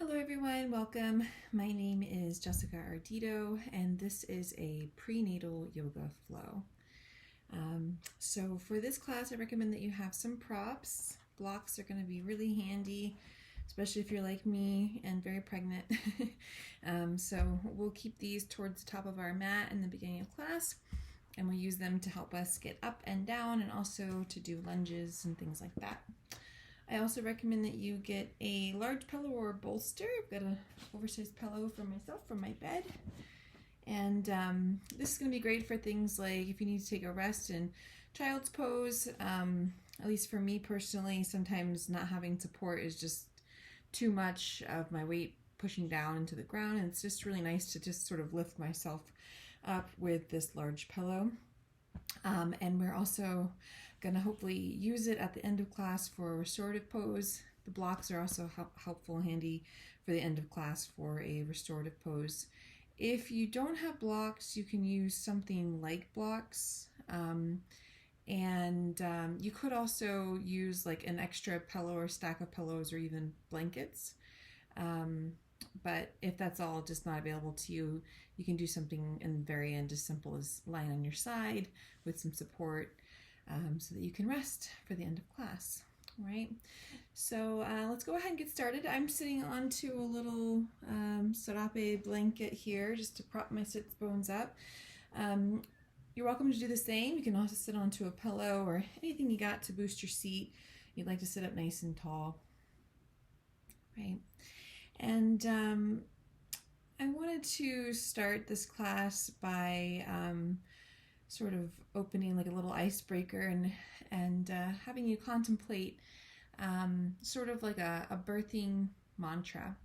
Hello everyone, welcome. My name is Jessica Ardito and this is a prenatal yoga flow. So for this class I recommend that you have some props. Blocks are going to be really handy, especially if you're like me and very pregnant. So we'll keep these towards the top of our mat in the beginning of class, and we'll use them to help us get up and down and also to do lunges and things like that. I also recommend that you get a large pillow or bolster. I've got an oversized pillow for myself from my bed. And this is going to be great for things like if you need to take a rest in child's pose. At least for me personally, sometimes not having support is just too much of my weight pushing down into the ground. And it's just really nice to just sort of lift myself up with this large pillow. And we're also going to hopefully use it at the end of class for a restorative pose. The blocks are also helpful and handy for the end of class for a restorative pose. If you don't have blocks, you can use something like blocks. You could also use like an extra pillow or stack of pillows or even blankets. But if that's all just not available to you, you can do something in the very end as simple as lying on your side with some support so that you can rest for the end of class. All right, so let's go ahead and get started. I'm sitting onto a little serape blanket here just to prop my sits bones up. You're welcome to do the same. You can also sit onto a pillow or anything you got to boost your seat. You'd like to sit up nice and tall. Right. And I wanted to start this class by sort of opening like a little icebreaker and having you contemplate sort of like a birthing mantra.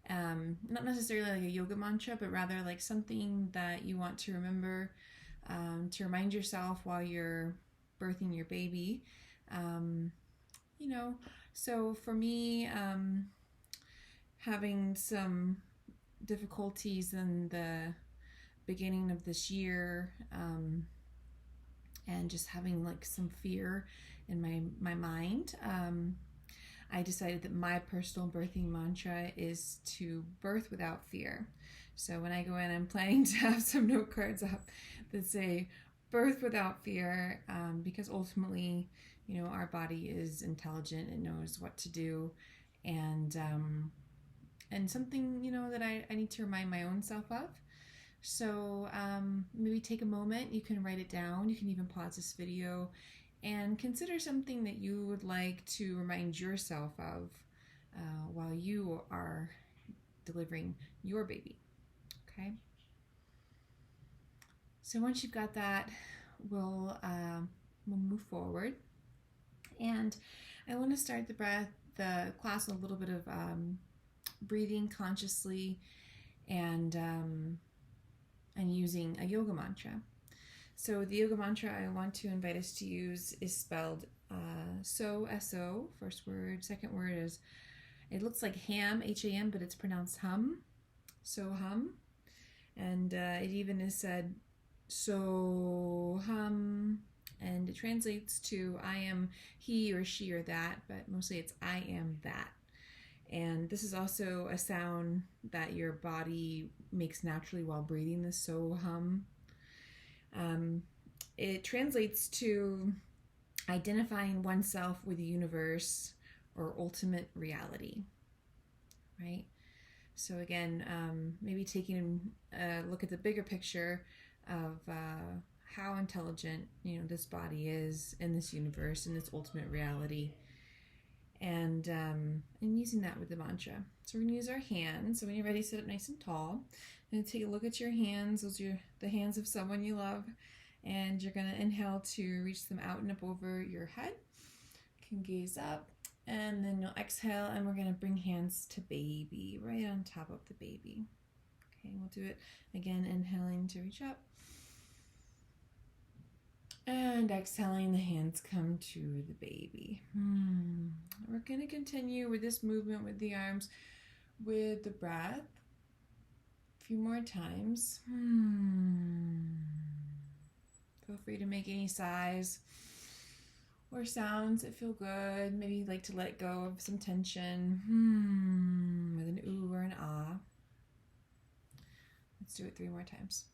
Not necessarily like a yoga mantra, but rather like something that you want to remember to remind yourself while you're birthing your baby. So for me, having some difficulties in the beginning of this year and just having like some fear in my mind, I decided that my personal birthing mantra is to birth without fear. So when I go in, I'm planning to have some note cards up that say birth without fear, because ultimately, our body is intelligent. It knows what to do. And something, that I need to remind my own self of. So maybe take a moment. You can write it down. You can even pause this video and consider something that you would like to remind yourself of while you are delivering your baby. Okay? So once you've got that, we'll move forward. And I want to start the class with a little bit of breathing consciously and using a yoga mantra. So the yoga mantra I want to invite us to use is spelled so, S-O, first word. Second word is, it looks like ham, H-A-M, but it's pronounced hum. So hum. And it even is said so hum. And it translates to I am he or she or that, but mostly it's I am that. And this is also a sound that your body makes naturally while breathing, the so hum. It translates to identifying oneself with the universe or ultimate reality, right? So again, maybe taking a look at the bigger picture of how intelligent, this body is in this universe, in this ultimate reality. And using that with the mantra. So we're going to use our hands. So when you're ready, sit up nice and tall. And take a look at your hands. Those are the hands of someone you love. And you're going to inhale to reach them out and up over your head. You can gaze up. And then you'll exhale, and we're going to bring hands to baby, right on top of the baby. Okay, we'll do it again, inhaling to reach up. And exhaling, the hands come to the baby. We're going to continue with this movement with the arms, with the breath. A few more times. Feel free to make any sighs or sounds that feel good. Maybe you'd like to let go of some tension with an ooh an ah. Let's do it 3 more times.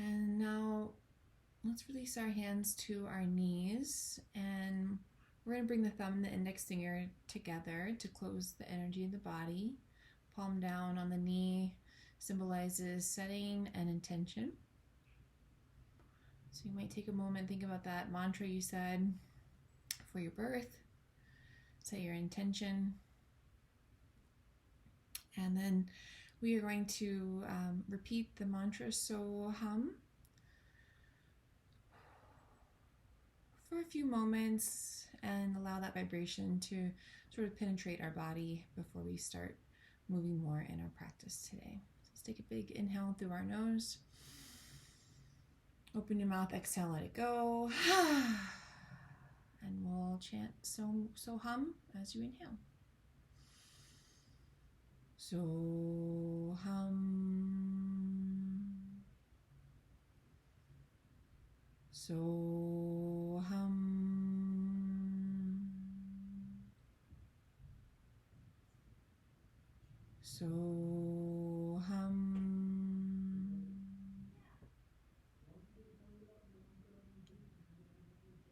And now let's release our hands to our knees, and we're going to bring the thumb and the index finger together to close the energy of the body. Palm down on the knee symbolizes setting an intention. So you might take a moment, think about that mantra you said for your birth, set your intention, and then we are going to repeat the mantra So Hum for a few moments and allow that vibration to sort of penetrate our body before we start moving more in our practice today. So let's take a big inhale through our nose. Open your mouth, exhale, let it go. And we'll chant So Hum as you inhale. So hum, so hum, so hum,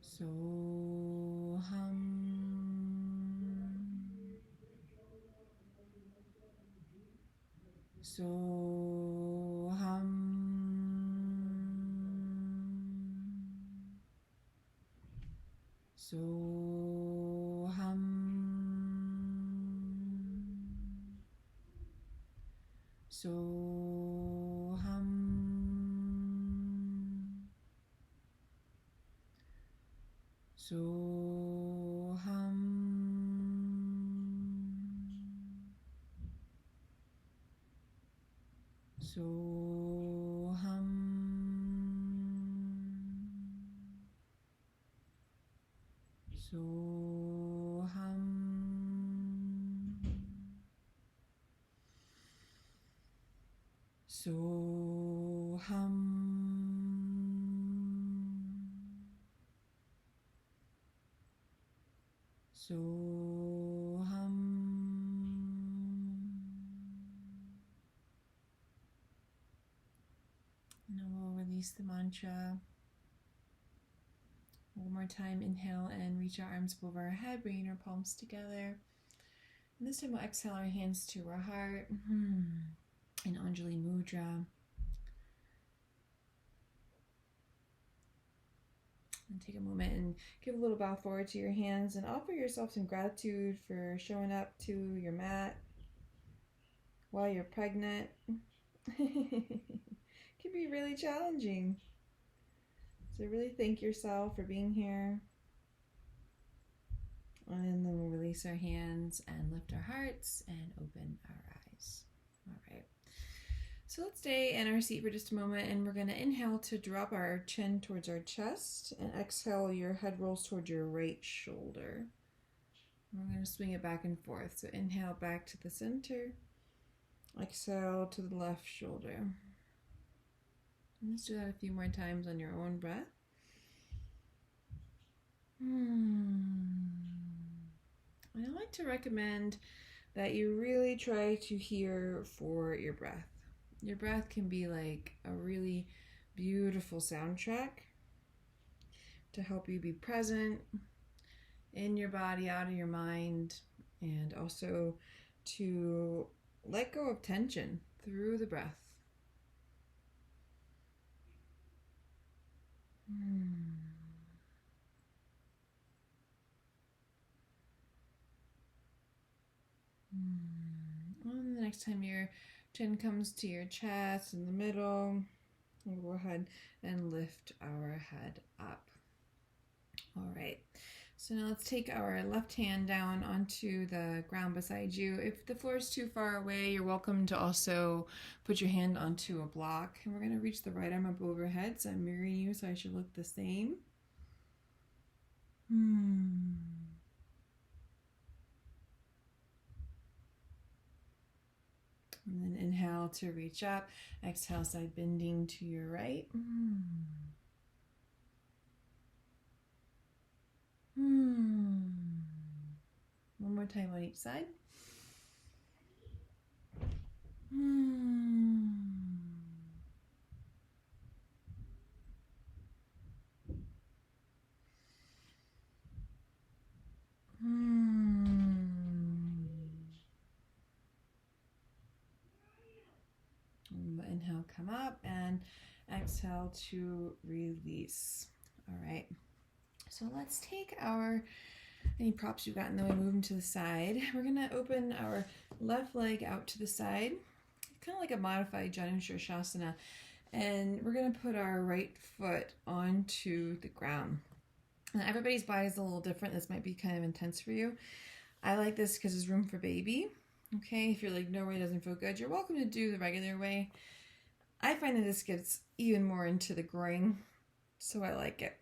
so hum. So hum, so hum, so hum, so hum. So hum, so hum, so hum, so hum. Now we'll release the mantra. One more time, inhale and reach our arms over our head, bringing our palms together. And this time we'll exhale our hands to our heart in Anjali Mudra. And take a moment and give a little bow forward to your hands and offer yourself some gratitude for showing up to your mat while you're pregnant. Can be really challenging. So really thank yourself for being here. And then we'll release our hands and lift our hearts and open our eyes. All right. So let's stay in our seat for just a moment, and we're going to inhale to drop our chin towards our chest, and exhale, your head rolls towards your right shoulder. We're going to swing it back and forth. So inhale back to the center, exhale to the left shoulder. And let's do that a few more times on your own breath. And I like to recommend that you really try to hear for your breath. Your breath can be like a really beautiful soundtrack to help you be present in your body, out of your mind, and also to let go of tension through the breath. And the next time your chin comes to your chest in the middle, we'll go ahead and lift our head up. All right. So now let's take our left hand down onto the ground beside you. If the floor is too far away, you're welcome to also put your hand onto a block. And we're going to reach the right arm up overhead. So I'm mirroring you, so I should look the same. And then inhale to reach up. Exhale, side bending to your right. One more time on each side. Inhale, come up, and exhale to release. All right. So let's take any props you've got in the way, move them to the side. We're going to open our left leg out to the side, kind of like a modified Janu Shirshasana. And we're going to put our right foot onto the ground. Now, everybody's body is a little different. This might be kind of intense for you. I like this because there's room for baby. Okay, if you're like, no way, it doesn't feel good, you're welcome to do the regular way. I find that this gets even more into the groin, so I like it.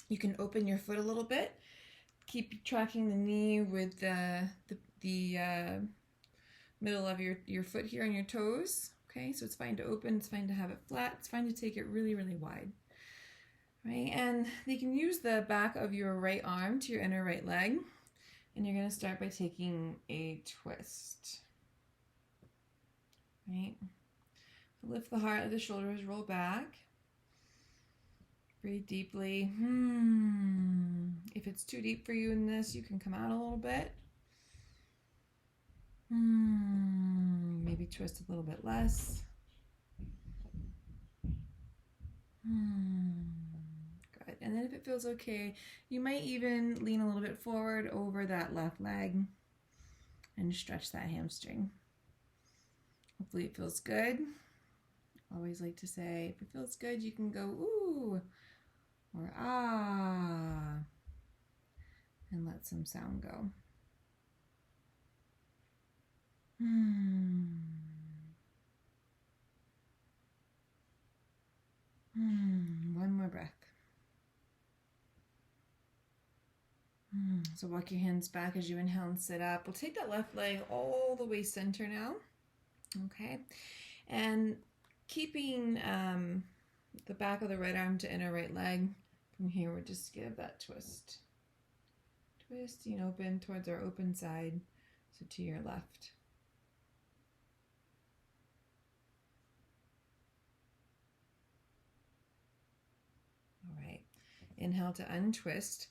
You can open your foot a little bit. Keep tracking the knee with the middle of your foot here on your toes. Okay, so it's fine to open, it's fine to have it flat, it's fine to take it really, really wide. Right, and you can use the back of your right arm to your inner right leg. And you're going to start by taking a twist. Right? Lift the heart, let the shoulders roll back. Breathe deeply. If it's too deep for you in this, you can come out a little bit. Maybe twist a little bit less. Good. And then if it feels okay, you might even lean a little bit forward over that left leg and stretch that hamstring. Hopefully it feels good. I always like to say, if it feels good, you can go ooh or ah and let some sound go. One more breath. So walk your hands back as you inhale and sit up. We'll take that left leg all the way center now. Okay. And keeping the back of the right arm to inner right leg. From here, we'll just give that twist. Twisting open towards our open side, so to your left. All right. Inhale to untwist.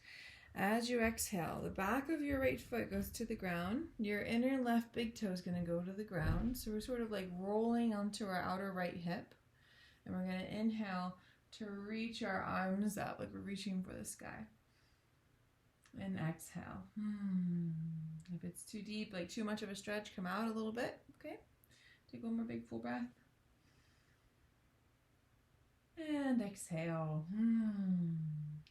As you exhale, the back of your right foot goes to the ground. Your inner left big toe is going to go to the ground. So we're sort of like rolling onto our outer right hip. And we're going to inhale to reach our arms up like we're reaching for the sky. And exhale. If it's too deep, like too much of a stretch, come out a little bit. Okay. Take one more big full breath. And exhale.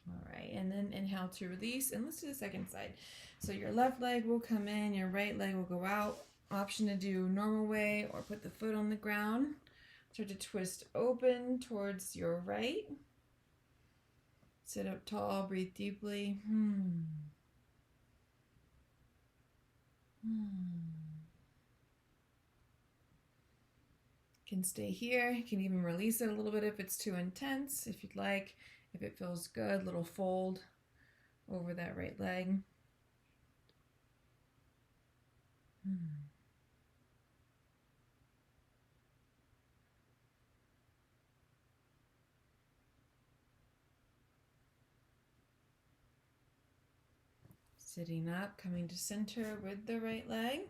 All right, and then inhale to release, and let's do the second side. So your left leg will come in, your right leg will go out. Option to do normal way or put the foot on the ground. Start to twist open towards your right. Sit up tall, breathe deeply. Can stay here. You can even release it a little bit if it's too intense, if you'd like. If it feels good, little fold over that right leg. Sitting up, coming to center with the right leg.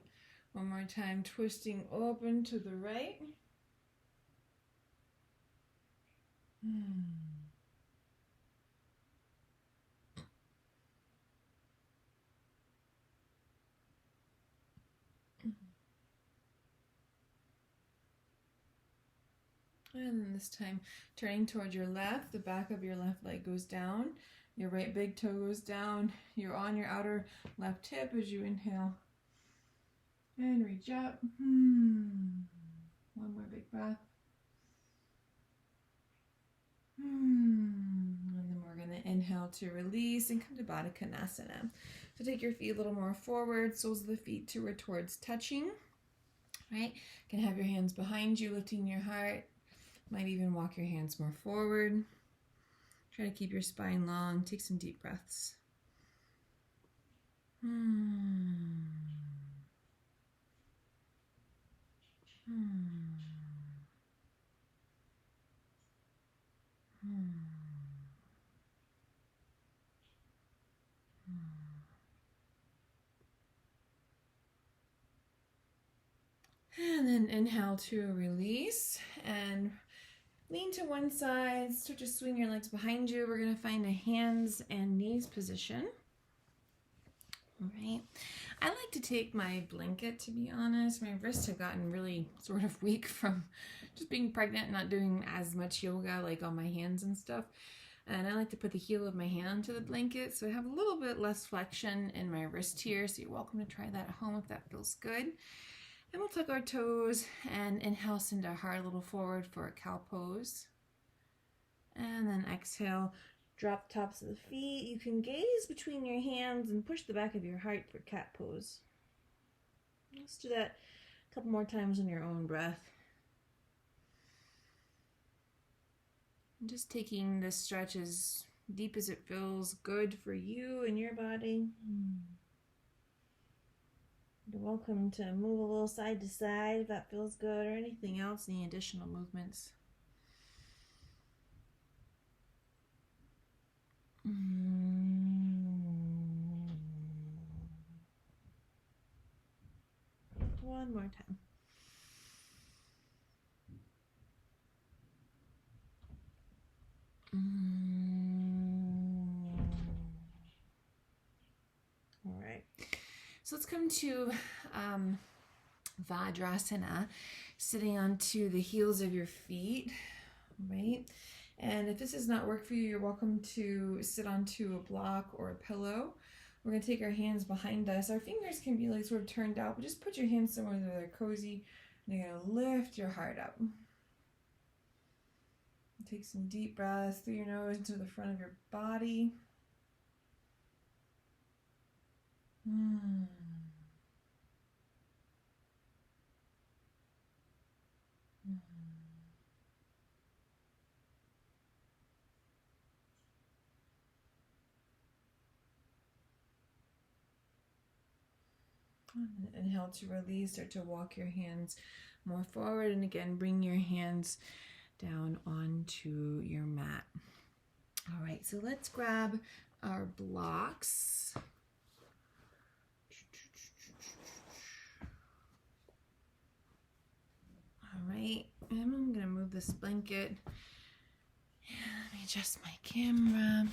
One more time, twisting open to the right. And then this time, turning towards your left, the back of your left leg goes down. Your right big toe goes down. You're on your outer left hip as you inhale. And reach up. One more big breath. And then we're going to inhale to release and come to Badakanasana. So take your feet a little more forward, soles of the feet towards touching. Right? You can have your hands behind you, lifting your heart. Might even walk your hands more forward. Try to keep your spine long. Take some deep breaths. And then inhale to release and lean to one side. Start to swing your legs behind you. We're going to find a hands and knees position. All right. I like to take my blanket, to be honest. My wrists have gotten really sort of weak from just being pregnant and not doing as much yoga like on my hands and stuff. And I like to put the heel of my hand to the blanket so I have a little bit less flexion in my wrist here. So you're welcome to try that at home if that feels good. And we'll tuck our toes and inhale, send our heart a little forward for a cow pose. And then exhale, drop the tops of the feet. You can gaze between your hands and push the back of your heart for cat pose. Let's do that a couple more times on your own breath. And just taking this stretch as deep as it feels good for you and your body. You're welcome to move a little side to side if that feels good, or anything else, any additional movements. One more time. All right. So let's come to Vajrasana, sitting onto the heels of your feet, right? And if this does not work for you, you're welcome to sit onto a block or a pillow. We're going to take our hands behind us. Our fingers can be like sort of turned out, but just put your hands somewhere that they're cozy. And you're going to lift your heart up. Take some deep breaths through your nose into the front of your body. Inhale to release, start to walk your hands more forward, and again bring your hands down onto your mat. All right, so let's grab our blocks. All right, and I'm gonna move this blanket. Let me adjust my camera.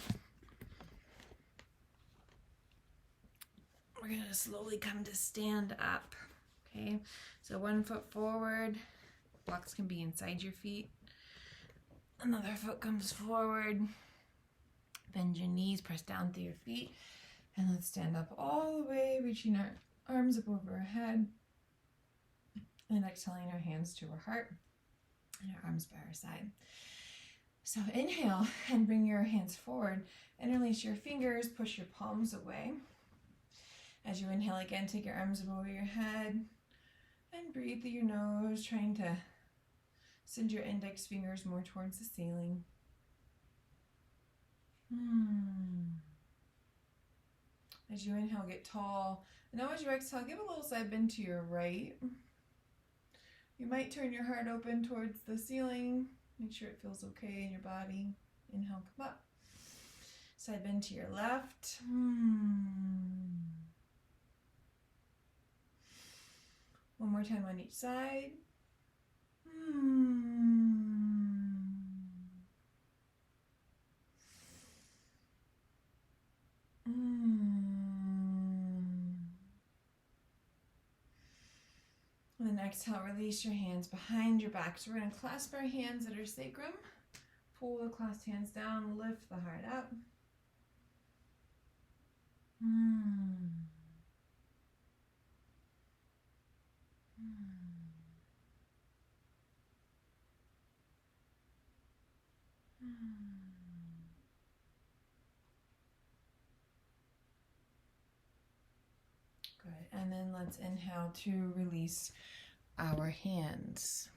We're gonna slowly come to stand up. Okay, so 1 foot forward. Blocks can be inside your feet. Another foot comes forward. Bend your knees, press down through your feet, and let's stand up all the way, reaching our arms up over our head, and exhaling our hands to our heart and our arms by our side. So inhale and bring your hands forward, interlace your fingers, push your palms away. As you inhale again, take your arms up over your head and breathe through your nose, trying to send your index fingers more towards the ceiling. As you inhale, get tall. And now as you exhale, give a little side bend to your right. You might turn your heart open towards the ceiling. Make sure it feels okay in your body. Inhale, come up. Side bend to your left. One more time on each side. And then exhale, release your hands behind your back. So we're going to clasp our hands at our sacrum. Pull the clasped hands down, lift the heart up. Good. And then let's inhale to release our hands.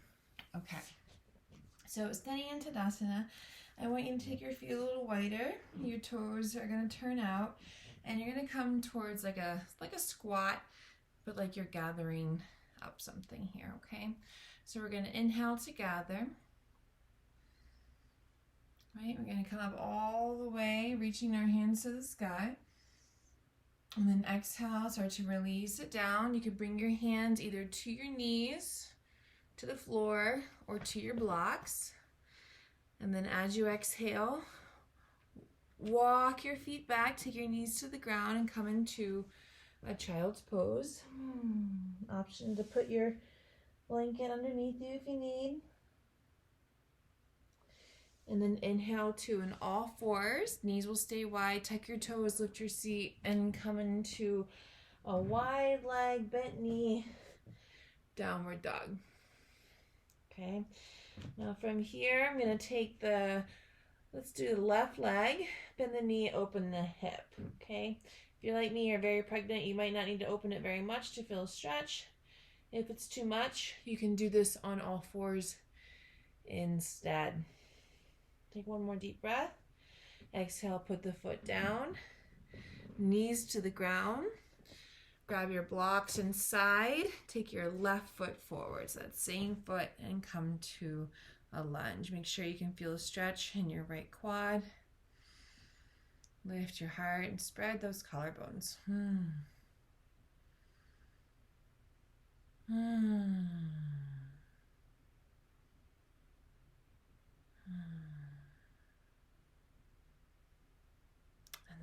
Okay. So standing in Tadasana, I want you to take your feet a little wider. Your toes are going to turn out, and you're going to come towards like a squat, but like you're gathering up something here, okay? So we're going to inhale to gather. Right? We're going to come up all the way, reaching our hands to the sky. And then exhale, start to release it down. You could bring your hands either to your knees, to the floor, or to your blocks. And then as you exhale, walk your feet back, take your knees to the ground, and come into a child's pose. Option to put your blanket underneath you if you need. And then inhale to an all fours. Knees will stay wide. Tuck your toes, lift your seat, and come into a wide leg, bent knee, downward dog. Okay. Now from here, I'm going to take let's do the left leg, bend the knee, open the hip. Okay. If you're like me, you're very pregnant, you might not need to open it very much to feel a stretch. If it's too much, you can do this on all fours instead. Take one more deep breath. Exhale, put the foot down. Knees to the ground. Grab your blocks inside. Take your left foot forward. So that same foot, and come to a lunge. Make sure you can feel a stretch in your right quad. Lift your heart and spread those collarbones. And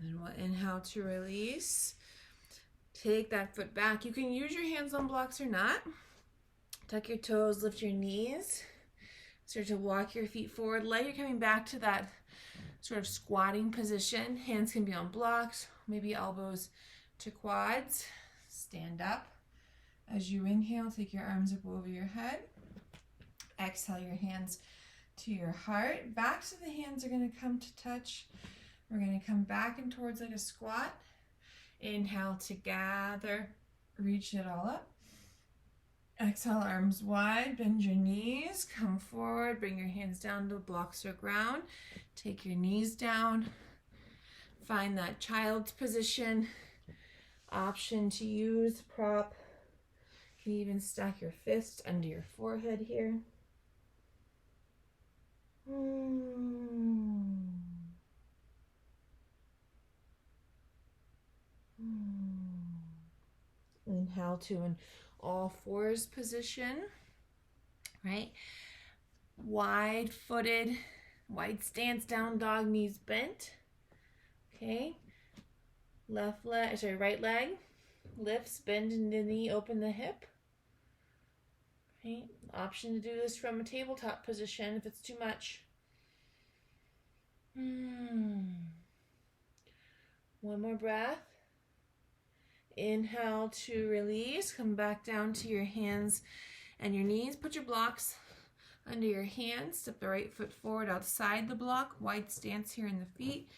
then we'll inhale to release. Take that foot back. You can use your hands on blocks or not. Tuck your toes, lift your knees. Start to walk your feet forward. Like you're coming back to that sort of squatting position. Hands can be on blocks, maybe elbows to quads. Stand up. As you inhale, take your arms up over your head. Exhale your hands to your heart. Backs of the hands are going to come to touch. We're going to come back and towards like a squat. Inhale to gather, reach it all up. Exhale, arms wide, bend your knees, come forward, bring your hands down to blocks or ground. Take your knees down. Find that child's position. Option to use prop. You can even stack your fists under your forehead here. Inhale to an all fours position, right? Wide footed, wide stance, down dog, knees bent. Okay. Right leg lifts, bend in the knee, open the hip. Okay. Option to do this from a tabletop position if it's too much. One more breath. Inhale to release. Come back down to your hands and your knees. Put your blocks under your hands. Step the right foot forward outside the block. Wide stance here in the feet.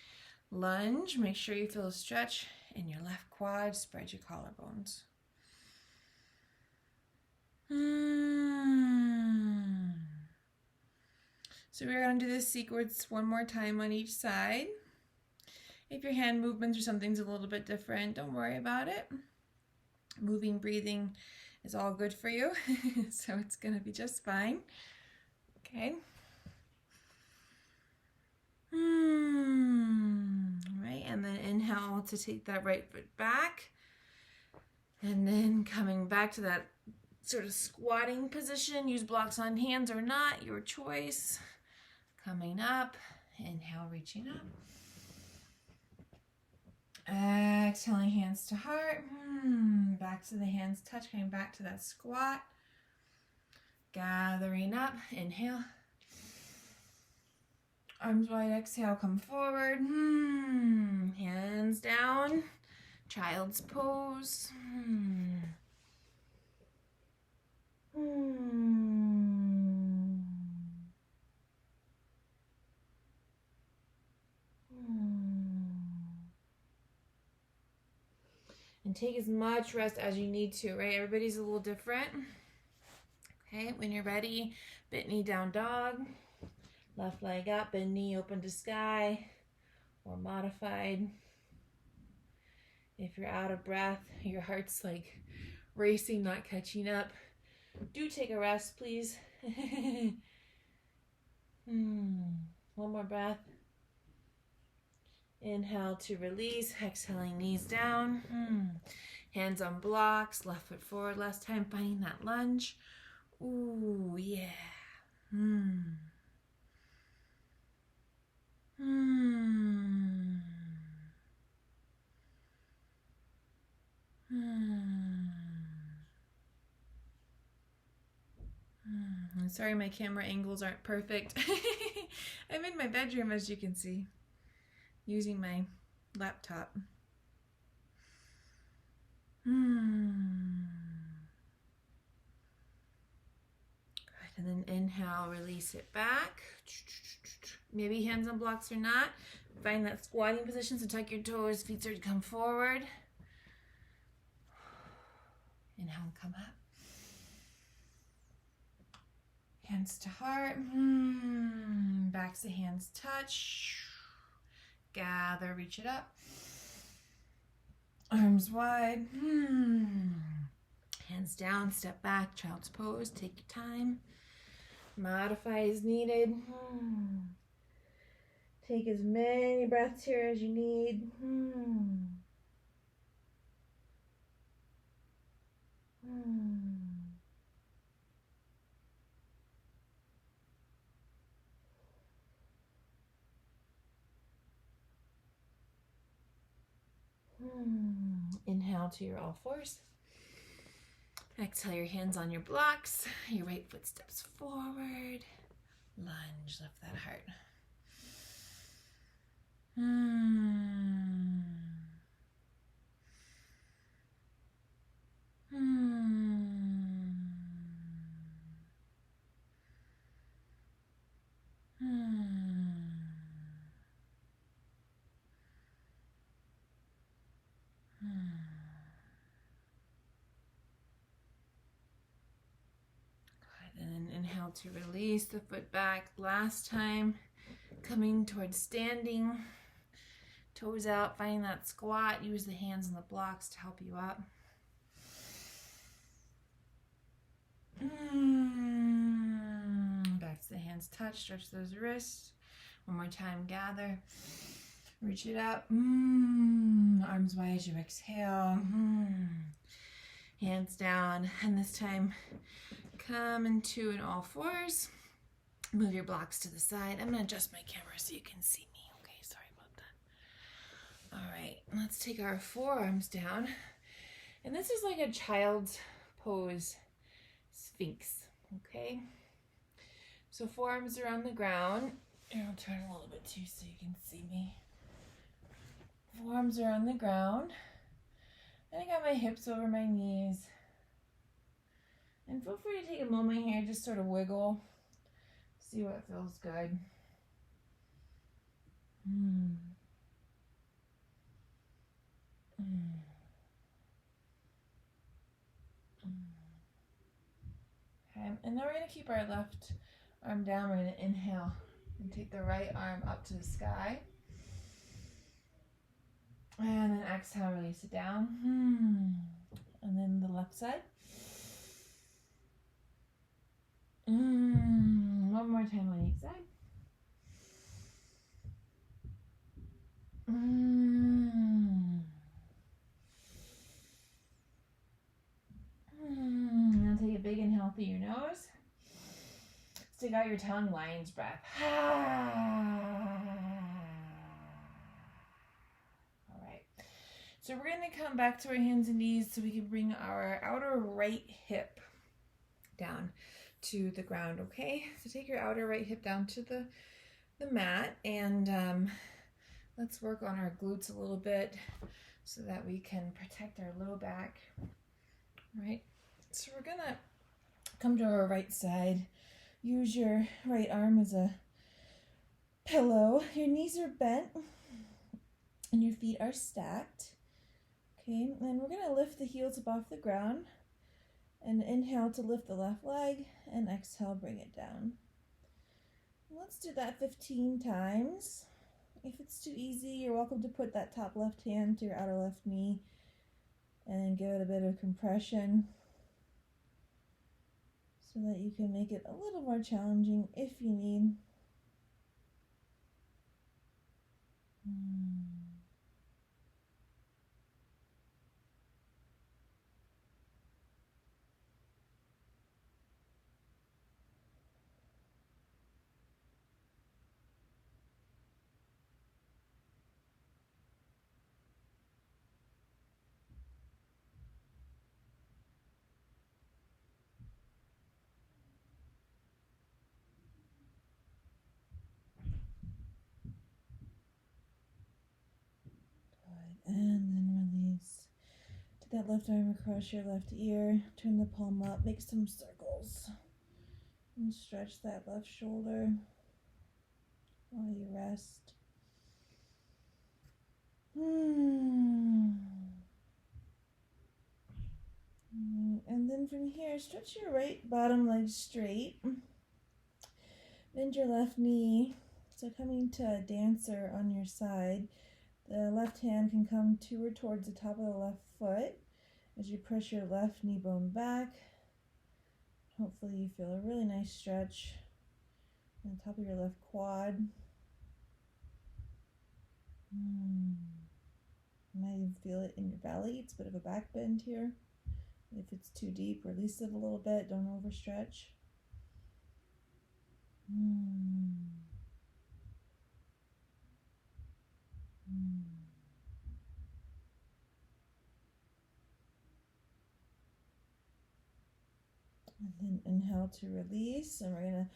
Lunge. Make sure you feel a stretch in your left quad. Spread your collarbones. So we're going to do this sequence one more time on each side. If your hand movements or something's a little bit different, don't worry about it. Moving, breathing is all good for you. So it's going to be just fine. Okay. All right, and then inhale to take that right foot back. And then coming back to that sort of squatting position. Use blocks on hands or not, your choice. Coming up, inhale, reaching up. Exhaling, hands to heart. Back to the hands touch, coming back to that squat. Gathering up, inhale. Arms wide, exhale, come forward. Hands down. Child's pose. And take as much rest as you need to, right? Everybody's a little different. Okay, when you're ready, bent knee down dog, left leg up, bend knee open to sky, or modified. If you're out of breath, your heart's like racing, not catching up, do take a rest, please. One more breath. Inhale to release, exhaling knees down. Hands on blocks, left foot forward. Last time, finding that lunge. Ooh, yeah. I'm sorry my camera angles aren't perfect. I'm in my bedroom, as you can see, using my laptop. Good. And then inhale, release it back. Maybe hands on blocks or not. Find that squatting position, so tuck your toes, feet start to come forward. Inhale and come up. Hands to heart. Backs to hands touch. Gather, reach it up. Arms wide. Hands down, step back, child's pose. Take your time. Modify as needed. Take as many breaths here as you need. Inhale to your all fours. Exhale your hands on your blocks. Your right foot steps forward. Lunge, lift that heart. And then inhale to release the foot back. Last time, coming towards standing. Toes out, finding that squat. Use the hands and the blocks to help you up. Back to the hands touch, stretch those wrists. One more time, gather. Reach it up. Arms wide as you exhale. Hands down. And this time, come into an all fours. Move your blocks to the side. I'm going to adjust my camera so you can see me. Okay, sorry about that. All right, let's take our forearms down. And this is like a child's pose, Sphinx, okay? So forearms are on the ground. Here, I'll turn a little bit too so you can see me. Forearms are on the ground. And I got my hips over my knees. And feel free to take a moment here, just sort of wiggle. See what feels good. Okay, and then we're going to keep our left arm down. We're going to inhale and take the right arm up to the sky. And then exhale, release it down. And then the left side. One more time on each side. Now take a big inhale through your nose. Stick out your tongue, lion's breath. All right. So we're going to come back to our hands and knees so we can bring our outer right hip down to the ground, okay? So take your outer right hip down to the mat, and let's work on our glutes a little bit. so that we can protect our low back. Right, so we're gonna come to our right side. Use your right arm as a pillow. Your knees are bent and your feet are stacked. Okay, and we're gonna lift the heels up off the ground and inhale to lift the left leg and exhale, bring it down. Let's do that 15 times. If it's too easy, you're welcome to put that top left hand to your outer left knee and give it a bit of compression so that you can make it a little more challenging if you need. Good. And then release. Take that left arm across your left ear. Turn the palm up. Make some circles. And stretch that left shoulder while you rest. And then from here, stretch your right bottom leg straight. Bend your left knee. So coming to a dancer on your side. The left hand can come to or towards the top of the left foot as you press your left knee bone back. Hopefully you feel a really nice stretch on the top of your left quad. You might even feel it in your belly. It's a bit of a back bend here. If it's too deep, release it a little bit. Don't overstretch. And then inhale to release. And we're going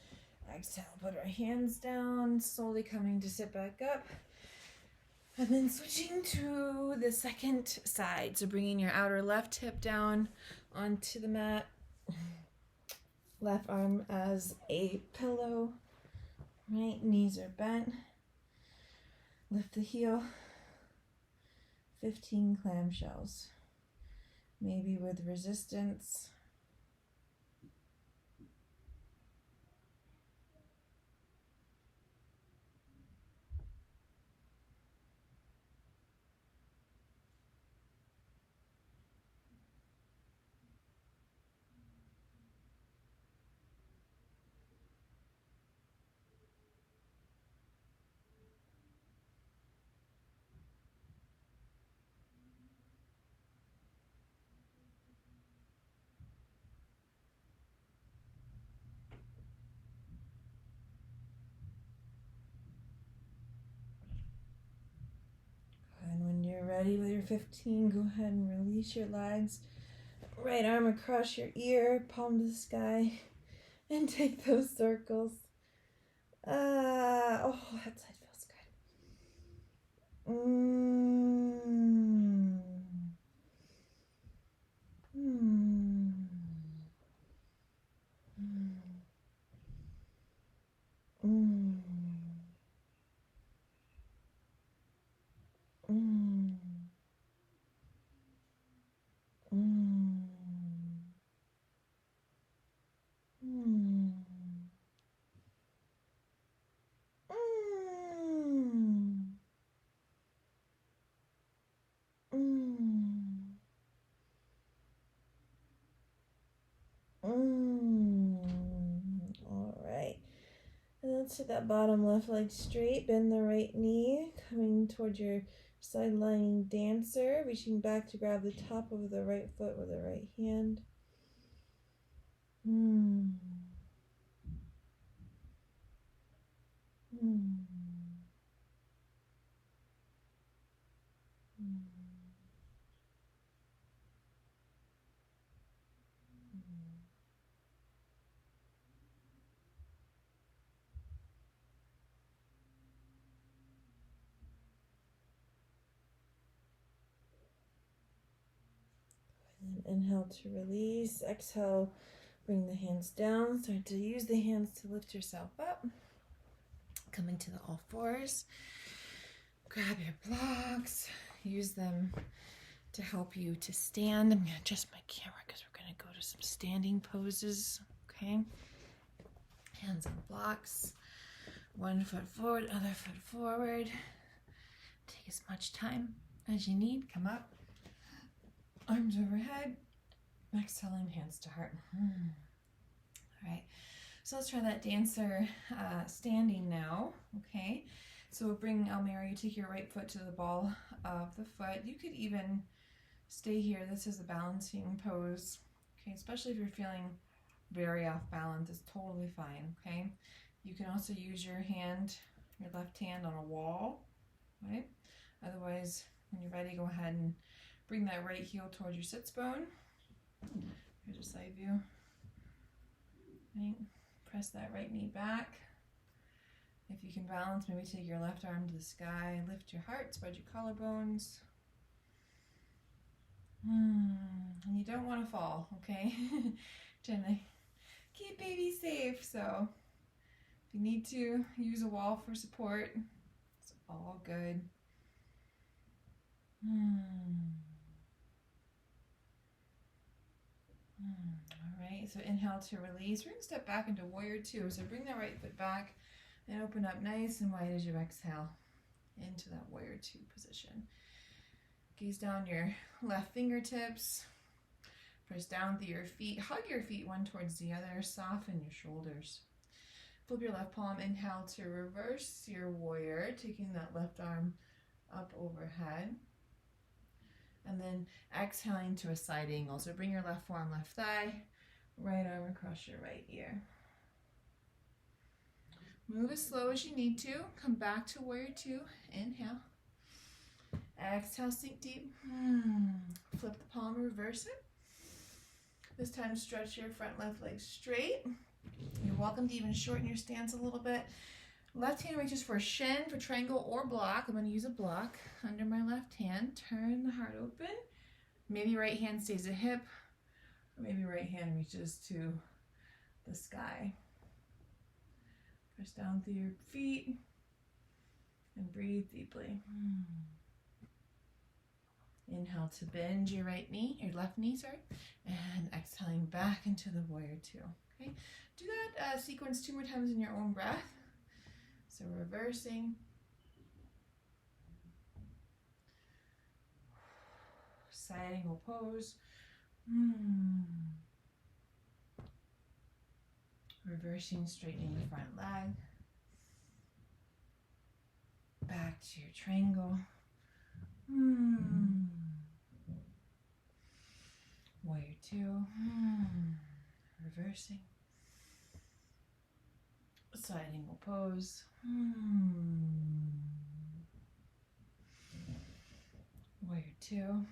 to exhale, put our hands down, slowly coming to sit back up. And then switching to the second side. So bringing your outer left hip down onto the mat. Left arm as a pillow. Right knees are bent. Lift the heel. 15 clamshells. Maybe with resistance. And when you're ready with your 15, go ahead and release your legs. Right arm across your ear, palm to the sky, and take those circles. Oh, that side feels good. All right. And then sit that bottom left leg straight. Bend the right knee, coming towards your side-lying dancer, reaching back to grab the top of the right foot with the right hand. Inhale to release. Exhale, bring the hands down. Start to use the hands to lift yourself up. Come into the all fours. Grab your blocks. Use them to help you to stand. I'm going to adjust my camera because we're going to go to some standing poses. Okay. Hands on blocks. One foot forward, other foot forward. Take as much time as you need. Come up. Arms overhead. Exhaling, hands to heart. All right. So let's try that dancer standing now. Okay. So we'll bring Almira, you take your right foot to the ball of the foot. You could even stay here. This is a balancing pose. Okay. Especially if you're feeling very off balance, it's totally fine. Okay. You can also use your hand, your left hand on a wall, right? Otherwise, when you're ready, go ahead and bring that right heel towards your sits bone. Here's a side view. Right? Press that right knee back. If you can balance, maybe take your left arm to the sky, lift your heart, spread your collarbones. And you don't want to fall, okay? Trying to keep baby safe, so if you need to use a wall for support, it's all good. All right, so inhale to release. We're going to step back into warrior two. So bring that right foot back and open up nice and wide as you exhale into that warrior two position. Gaze down your left fingertips. Press down through your feet. Hug your feet one towards the other. Soften your shoulders. Flip your left palm. Inhale to reverse your warrior, taking that left arm up overhead. And then exhaling to a side angle. So bring your left forearm, left thigh, right arm across your right ear. Move as slow as you need to. Come back to warrior two. Inhale. Exhale, sink deep. Flip the palm, reverse it. This time stretch your front left leg straight. You're welcome to even shorten your stance a little bit. Left hand reaches for shin, for triangle or block. I'm going to use a block under my left hand. Turn the heart open. Maybe right hand stays at hip, or maybe right hand reaches to the sky. Press down through your feet and breathe deeply. Inhale to bend your left knee, and exhaling back into the warrior two. Okay, do that sequence 2 more times in your own breath. So reversing, side angle pose, reversing, straightening the front leg, back to your triangle, warrior two, reversing, side angle pose, warrior two,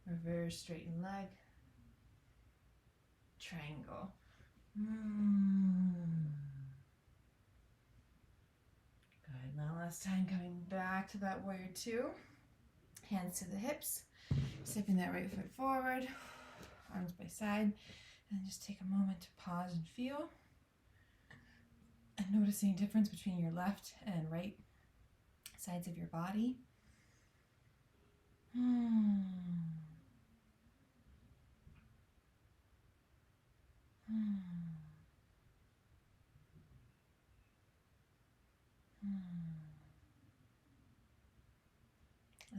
reverse, straighten leg, triangle, good. Now last time, coming back to that warrior two, hands to the hips, stepping that right foot forward, arms by side, and just take a moment to pause and feel, and noticing a difference between your left and right sides of your body. And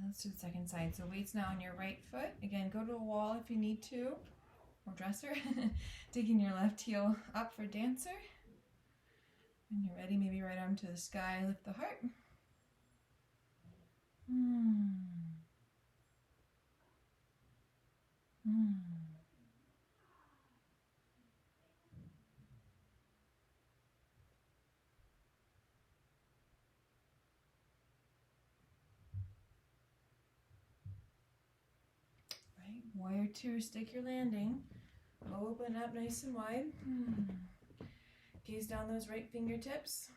let's do the second side. So weights now on your right foot. Again, go to a wall if you need to, or dresser. Digging your left heel up for dancer. When you're ready, maybe right arm to the sky, lift the heart. Right, warrior two, stick your landing. Open up nice and wide. Gaze down those right fingertips.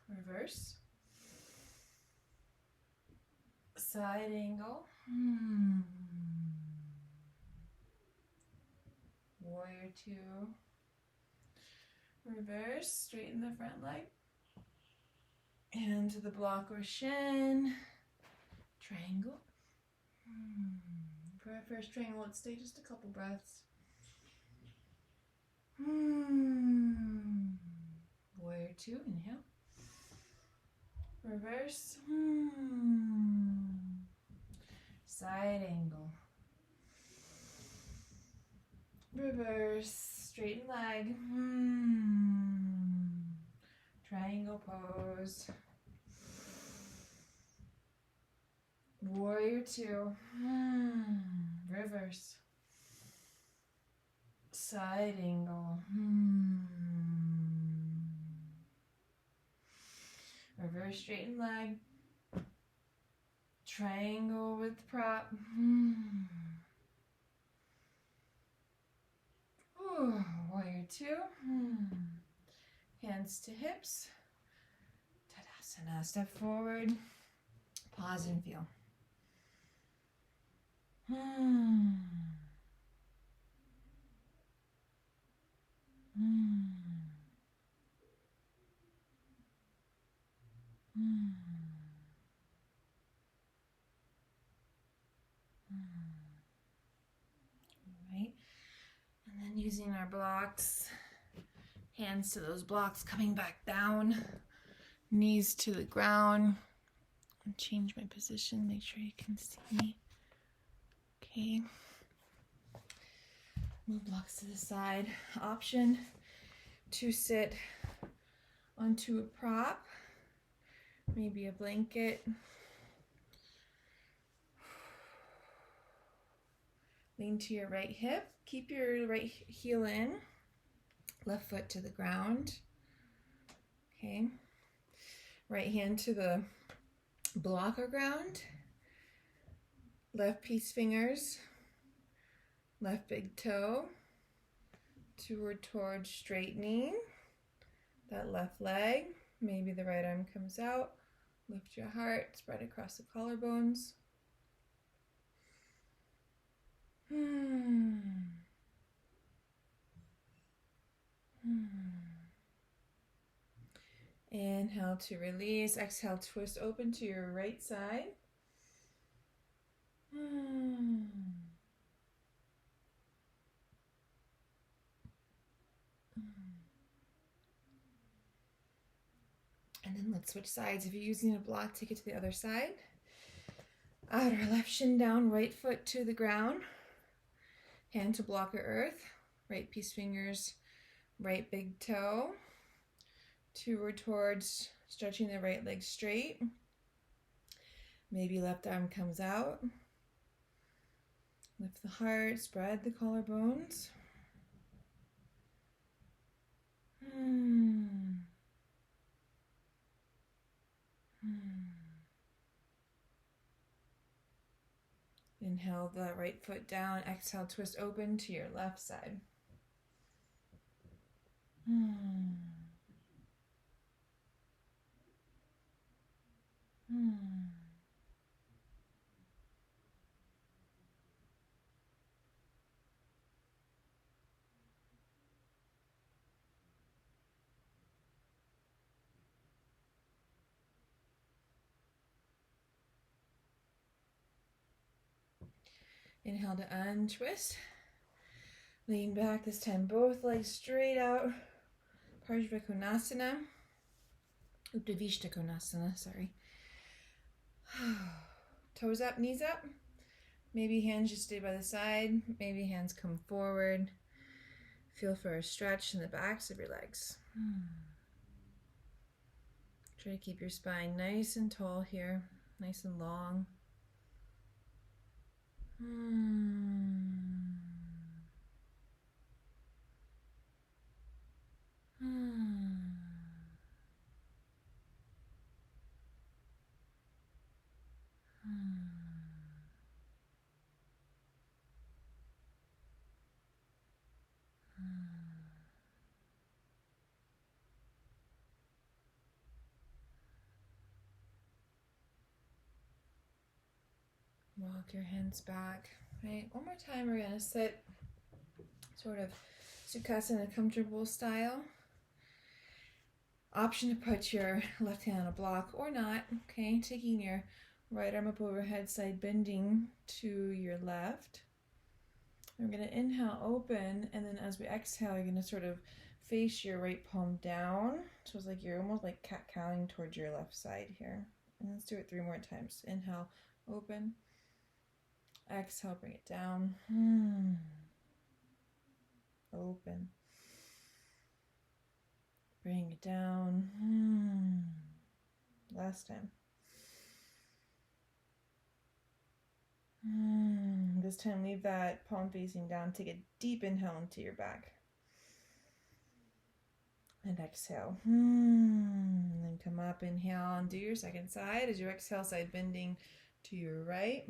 Reverse. Side angle. Warrior two. Reverse, straighten the front leg. Hand to the block or shin. Triangle. For our first triangle, let's stay just a couple breaths. Warrior two, inhale. Reverse. Side angle. Reverse, straighten leg. Triangle pose. Warrior two. Reverse. Side angle. Reverse, straighten leg. Triangle with prop. Warrior two. Hands to hips. Tadasana. Step forward. Pause and feel. Right. And then using our blocks, hands to those blocks, coming back down, knees to the ground. And change my position, make sure you can see me. Okay. Move blocks to the side. Option to sit onto a prop, maybe a blanket. Lean to your right hip. Keep your right heel in. Left foot to the ground. Okay. Right hand to the block or ground. Left peace fingers. Left big toe. Towards straightening that left leg. Maybe the right arm comes out. Lift your heart. Spread across the collarbones. Inhale to release. Exhale, twist open to your right side. And then let's switch sides. If you're using a block, take it to the other side. Outer left shin down, right foot to the ground. Hand to block or earth. Right peace fingers, right big toe. Towards stretching the right leg straight. Maybe left arm comes out. Lift the heart, spread the collarbones. Inhale the right foot down. Exhale, twist open to your left side. Inhale to untwist. Lean back, this time both legs straight out. Badakanasana. Uttanasana, sorry. Toes up, knees up. Maybe hands just stay by the side. Maybe hands come forward. Feel for a stretch in the backs of your legs. Try to keep your spine nice and tall here, nice and long. Walk your hands back. Right, one more time we're going to sit sort of Sukhasana comfortable style. Option to put your left hand on a block or not. Okay, taking your right arm up overhead, side bending to your left. We're going to inhale, open, and then as we exhale, you're going to sort of face your right palm down. So it's like you're almost like cat-cowing towards your left side here. And let's do it 3 more times. Inhale, open. Exhale, bring it down. Open. Bring it down. Last time. This time, leave that palm facing down. Take a deep inhale into your back. And exhale. And then come up, inhale, and do your second side. As you exhale, side bending to your right.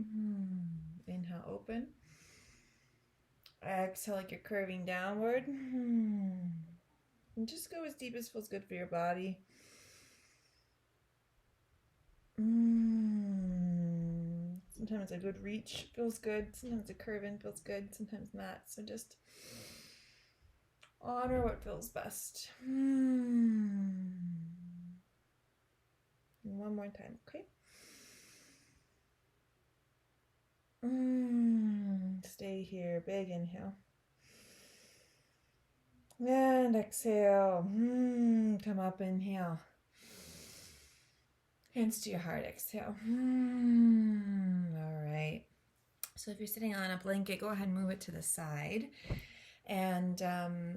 Inhale, open. Exhale like you're curving downward. And just go as deep as feels good for your body. Sometimes a good reach feels good. Sometimes a curve in feels good. Sometimes not. So just honor what feels best. And one more time, okay? Stay here. Big inhale. And exhale. Come up, inhale. Hands to your heart, exhale. All right. So if you're sitting on a blanket, go ahead and move it to the side. And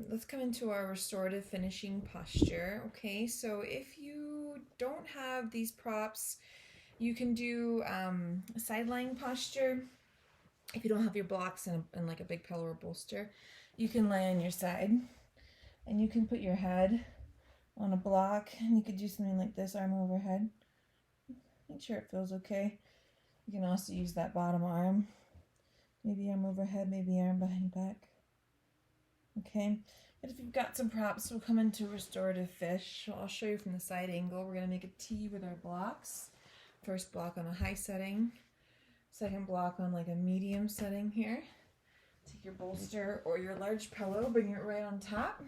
let's come into our restorative finishing posture. Okay, so if you don't have these props, you can do a side lying posture. If you don't have your blocks and like a big pillow or bolster, you can lay on your side. And you can put your head on a block. And you could do something like this, arm overhead. Make sure it feels okay. You can also use that bottom arm. Maybe arm overhead, maybe arm behind back. Okay, and if you've got some props, we'll come into restorative fish. I'll show you from the side angle. We're going to make a T with our blocks. First block on a high setting. Second block on like a medium setting here. Take your bolster or your large pillow, bring it right on top.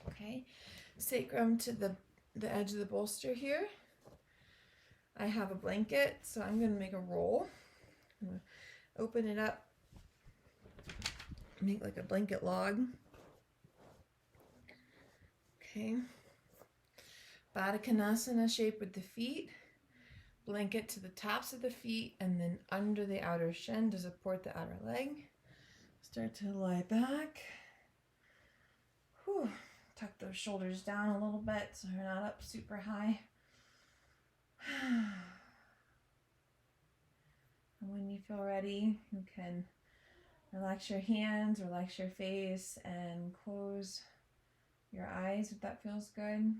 Okay, sacrum to the edge of the bolster here. I have a blanket, so I'm going to make a roll. I'm going to open it up, make like a blanket log. Okay. Badakanasana shape with the feet. Blanket to the tops of the feet and then under the outer shin to support the outer leg. Start to lie back. Whew. Tuck those shoulders down a little bit so you're not up super high. And when you feel ready, you can relax your hands, relax your face, and close your eyes if that feels good.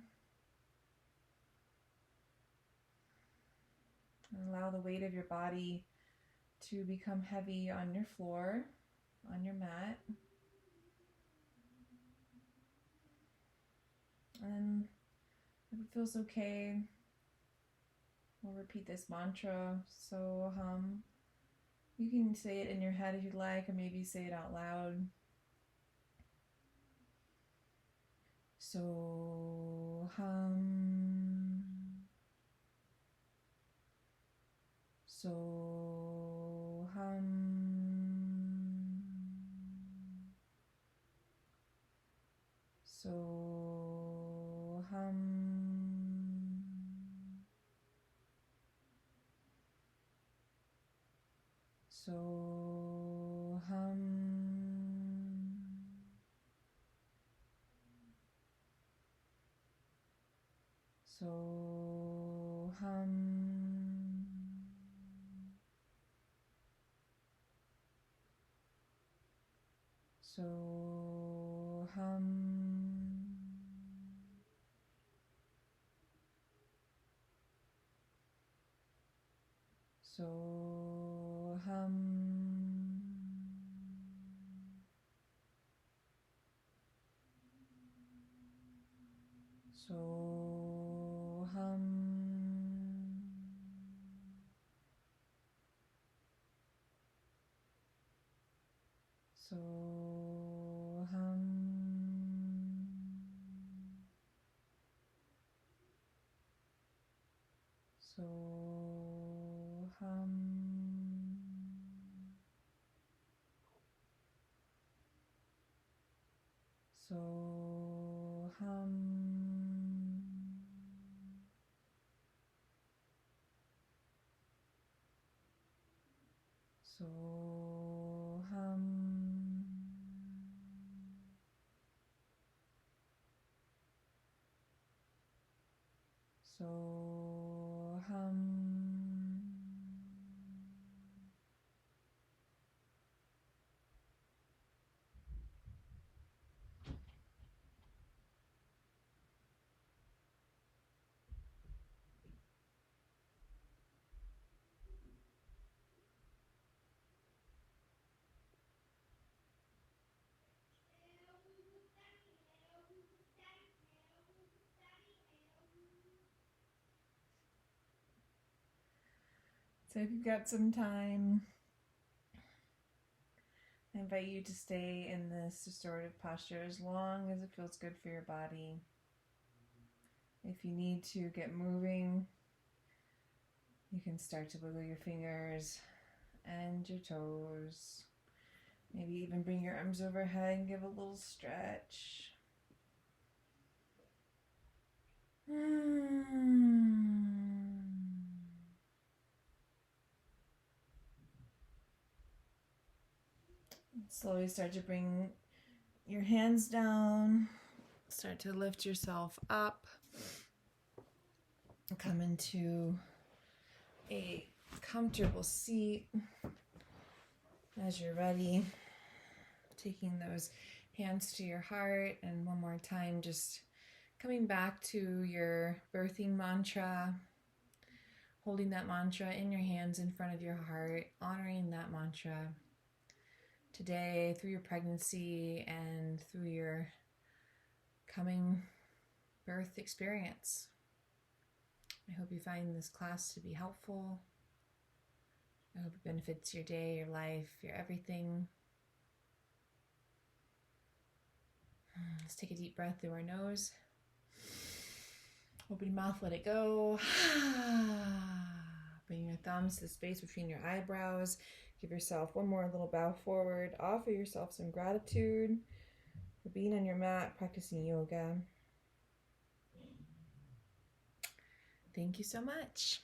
And allow the weight of your body to become heavy on your floor, on your mat. And if it feels okay, we'll repeat this mantra, Soham. You can say it in your head if you'd like, or maybe say it out loud. Soham. Soham. Soham. Soham. Soham. Soham. Soham. Soham. Soham. Soham. Soham. Soham. Soham. So if you've got some time, I invite you to stay in this restorative posture as long as it feels good for your body. If you need to get moving, you can start to wiggle your fingers and your toes. Maybe even bring your arms overhead and give a little stretch. Slowly start to bring your hands down. Start to lift yourself up. Come into a comfortable seat as you're ready. Taking those hands to your heart, and one more time, just coming back to your birthing mantra. Holding that mantra in your hands in front of your heart, honoring that mantra today through your pregnancy and through your coming birth experience. I hope you find this class to be helpful. I hope it benefits your day, your life, your everything. Let's take a deep breath through our nose. Open your mouth, let it go. Bring your thumbs to the space between your eyebrows. Give yourself one more little bow forward. Offer yourself some gratitude for being on your mat, practicing yoga. Thank you so much.